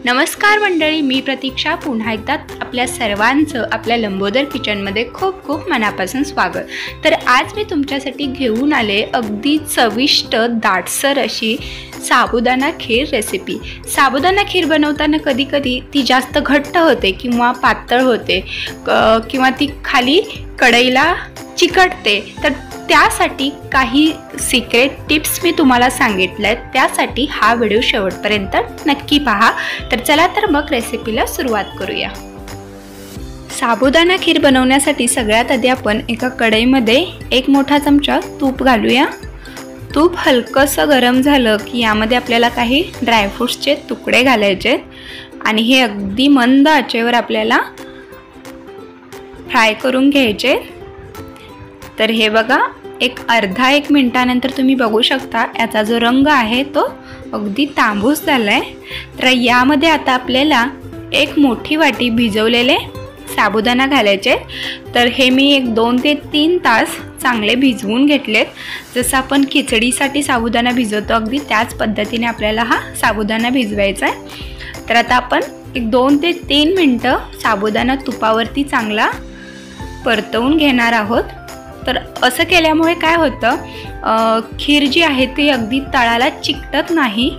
नमस्कार मंडळी, मी प्रतीक्षा पुन्हा एकदा आपल्या सर्वांचं आपल्या लंबोदर किचनमध्ये खूप खूप मनापासून स्वागत। तर आज मी तुमच्यासाठी घेऊन आले अगदी चविष्ट दाटसर अशी साबुदाणा खीर रेसिपी। साबुदाणा खीर बनवताना कधी कधी ती जास्त घट्ट होते किंवा पातळ होते किंवा ती खाली कढईला चिकटते। तर त्यासाठी काही सिक्रेट टिप्स मी तुम्हाला सांगितल्यात, त्यासाठी हा व्हिडिओ शेवटपर्यंत नक्की पहा। तर चला तर मग रेसिपीला सुरुवात करूया। साबुदाणा खीर बनवण्यासाठी सगळ्यात आधी आपण एका कढईमध्ये 1 मोठा चमचा तूप घालूया। तूप हलकंसं गरम झालं की यामध्ये आपल्याला काही ड्रायफ्रूट्सचे तुकडे घालायचे आणि हे अगदी मंद आचेवर आपल्याला फ्राय करून घ्यायचे। तर हे बघा, अर्धा मिनिटानंतर तुम्ही बघू शकता याचा जो रंग आहे तो अगदी तांबूस झालाय। तर यामध्ये आता आपल्याला 1 मोठी वाटी भिजवलेले साबुदाणा घालायचे। तर हे मी 2 ते 3 तास चांगले भिजवून घेतलेत। जसं आपण खिचडीसाठी साबुदाणा भिजवतो अगदी त्याच पद्धतीने आपल्याला हा साबुदाणा भिजवायचा आहे। तर आता आपण 2 ते 3 मिनिटं साबुदाणा तुपावरती चांगला परतवून घेणार आहोत। तर असं केल्यामुळे काय होतं, खीर जी आहे ती अगदी तळाला चिकटत नाही।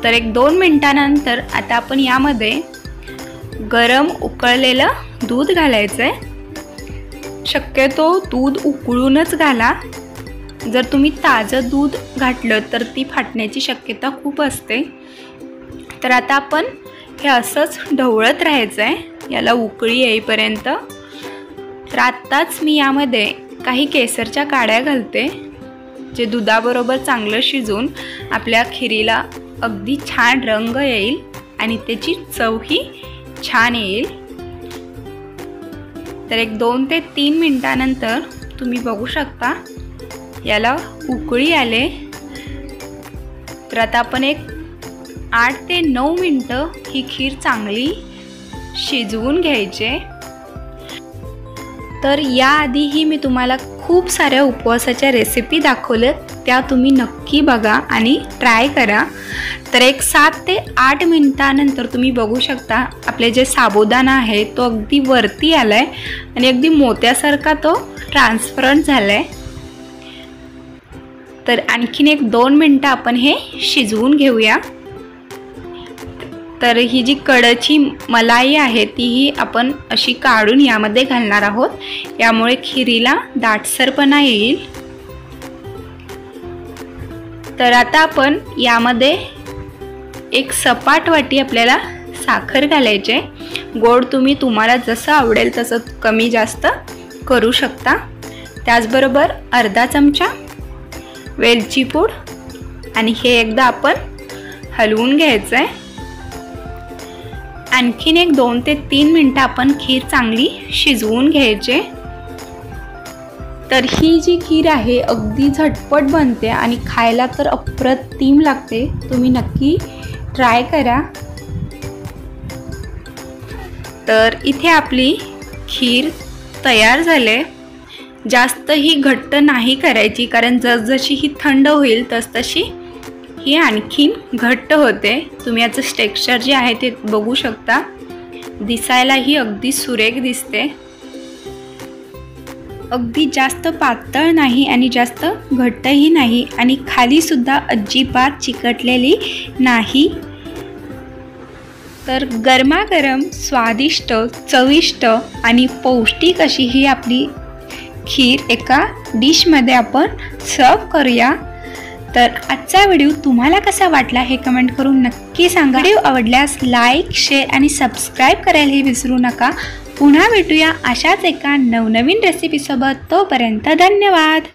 तर 2 मिनिटानंतर आता आपण यामध्ये गरम उकळलेलं दूध घालायचं आहे। शक्यतो दूध उकळूनच घाला। जर तुम्ही ताजं दूध घातलं तर ती फाटण्याची शक्यता खूप असते। तर आता आपण हे असंच ढवळत राहायचं आहे याला उकळी येईपर्यंत। तर आत्ताच मी यामध्ये काही केसरच्या काड्या घालते, जे दुधाबरोबर चांगलं शिजून आपल्या खिरीला अगदी छान रंग येईल आणि त्याची चवही छान येईल। तर 2 ते 3 मिनिटानंतर तुम्ही बघू शकता याला उकळी आले। तर आता आपण 8 ते 9 मिनिटं ही खीर चांगली शिजवून घ्यायचे। तर याआधीही मी तुम्हाला खूप साऱ्या उपवासाच्या रेसिपी दाखवल्यात, त्या तुम्ही नक्की बघा आणि ट्राय करा। तर 7 ते 8 मिनिटानंतर तुम्ही बघू शकता आपले जे साबुदाणा आहे तो अगदी वरती आलाय आणि अगदी मोत्यासारखा तो ट्रान्सपरंट झालाय। तर आणखीन 2 मिनिटं आपण हे शिजवून घेऊया। तर ही जी कडची मलाई आहे तीही आपण अशी काढून यामध्ये घालणार आहोत, यामुळे खिरीला दाटसरपणा येईल। तर आता आपण यामध्ये 1 सपाट वाटी आपल्याला साखर घालायचे। गोड तुम्हाला जसं आवडेल तसं कमी जास्त करू शकता। त्याचबरोबर अर्धा चमचा वेलची पूड आणि हे एकदा आपण हलवून घ्यायचं आहे। आणखीन 2 ते 3 मिनिटं आपण खीर चांगली शिजवून घ्यायचे। तर ही जी खीर आहे अगदी झटपट बनते आणि खायला तर अप्रतिम लागते, तुम्ही नक्की ट्राय करा। तर इथे आपली खीर तयार झाले। जास्त ही घट्ट नाही करायची, कारण जसजशी ही थंड होईल तसतशी ही आणखीन घट्ट होते। तुम्ही याचं टेक्स्चर जे आहे ते बघू शकता, दिसायला ही अगदी सुरेख दिसते। अगदी जास्त पातळ नाही आणि जास्त घट्टही नाही आणि खाली सुद्धा अजिबात चिकटलेली नाही। तर गरमागरम स्वादिष्ट, चविष्ट आणि पौष्टिक अशी ही आपली खीर एका डिशमध्ये आपण सर्व करूया। तर आजचा व्हिडिओ तुम्हाला कसा वाटला हे कमेंट करून नक्की सांगा। व्हिडिओ आवडल्यास लाईक, शेअर आणि सबस्क्राईब करायलाही विसरू नका। पुन्हा भेटूया अशाच एका नवनवीन रेसिपीसोबत। तोपर्यंत धन्यवाद।